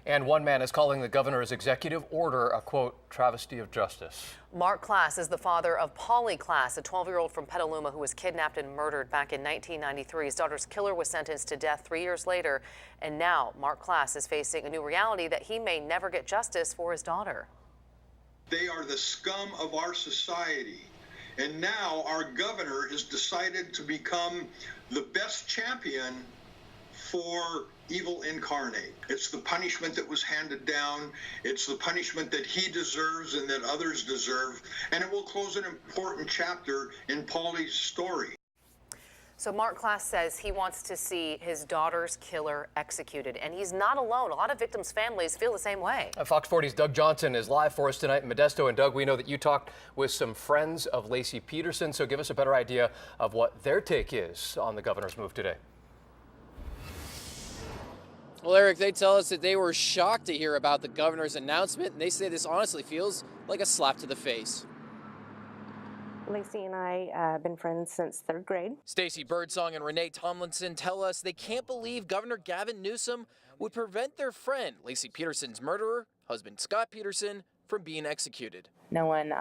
And one man is calling the governor's executive order a, quote, travesty of justice. Mark Klass is the father of Polly Klass, a 12-year-old from Petaluma who was kidnapped and murdered back in 1993. His daughter's killer was sentenced to death 3 years later. And now Mark Klass is facing a new reality that he may never get justice for his daughter. They are the scum of our society. And now our governor has decided to become the best champion for evil incarnate. It's the punishment that was handed down. It's the punishment that he deserves and that others deserve. And it will close an important chapter in Polly's story. So Mark Klass says he wants to see his daughter's killer executed, and he's not alone. A lot of victims' families feel the same way. Fox 40's Doug Johnson is live for us tonight in Modesto. And Doug, we know that you talked with some friends of Laci Peterson, so give us a better idea of what their take is on the governor's move today. Well, Eric, they tell us that they were shocked to hear about the governor's announcement, and they say this honestly feels like a slap to the face. Laci and I have been friends since third grade. Stacey Birdsong and Renee Tomlinson tell us they can't believe Governor Gavin Newsom would prevent their friend, Laci Peterson's murderer, husband Scott Peterson, from being executed. No one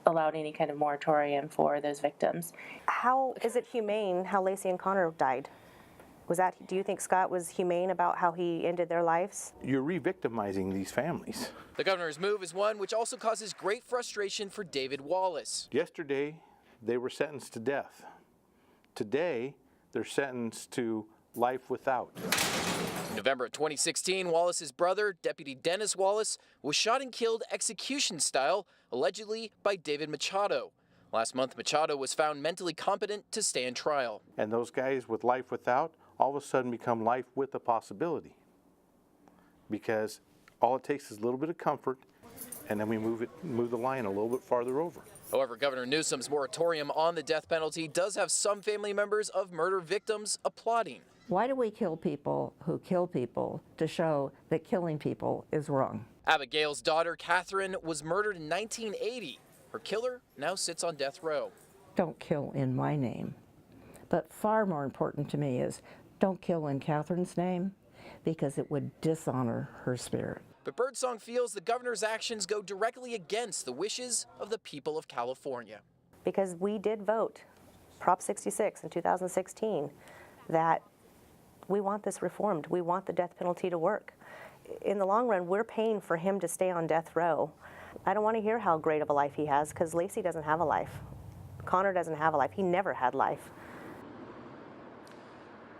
allowed any kind of moratorium for those victims. How is it humane how Laci and Connor died? Do you think Scott was humane about how he ended their lives? You're re-victimizing these families. The governor's move is one which also causes great frustration for David Wallace. Yesterday, they were sentenced to death. Today, they're sentenced to life without. In November of 2016, Wallace's brother, Deputy Dennis Wallace, was shot and killed execution style, allegedly by David Machado. Last month, Machado was found mentally competent to stand trial. And those guys with life without all of a sudden become life with a possibility, because all it takes is a little bit of comfort, and then we move the line a little bit farther over. However, Governor Newsom's moratorium on the death penalty does have some family members of murder victims applauding. Why do we kill people who kill people to show that killing people is wrong? Abigail's daughter, Catherine, was murdered in 1980. Her killer now sits on death row. Don't kill in my name. But far more important to me is don't kill in Catherine's name, because it would dishonor her spirit. But Birdsong feels the governor's actions go directly against the wishes of the people of California. Because we did vote, Prop 66 in 2016, that we want this reformed. We want the death penalty to work. In the long run, we're paying for him to stay on death row. I don't want to hear how great of a life he has, because Laci doesn't have a life. Connor doesn't have a life. He never had life.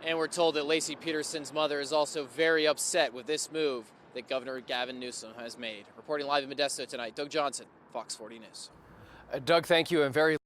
And we're told that Laci Peterson's mother is also very upset with this move that Governor Gavin Newsom has made. Reporting live in Modesto tonight, Doug Johnson, Fox 40 News. Doug, thank you. And very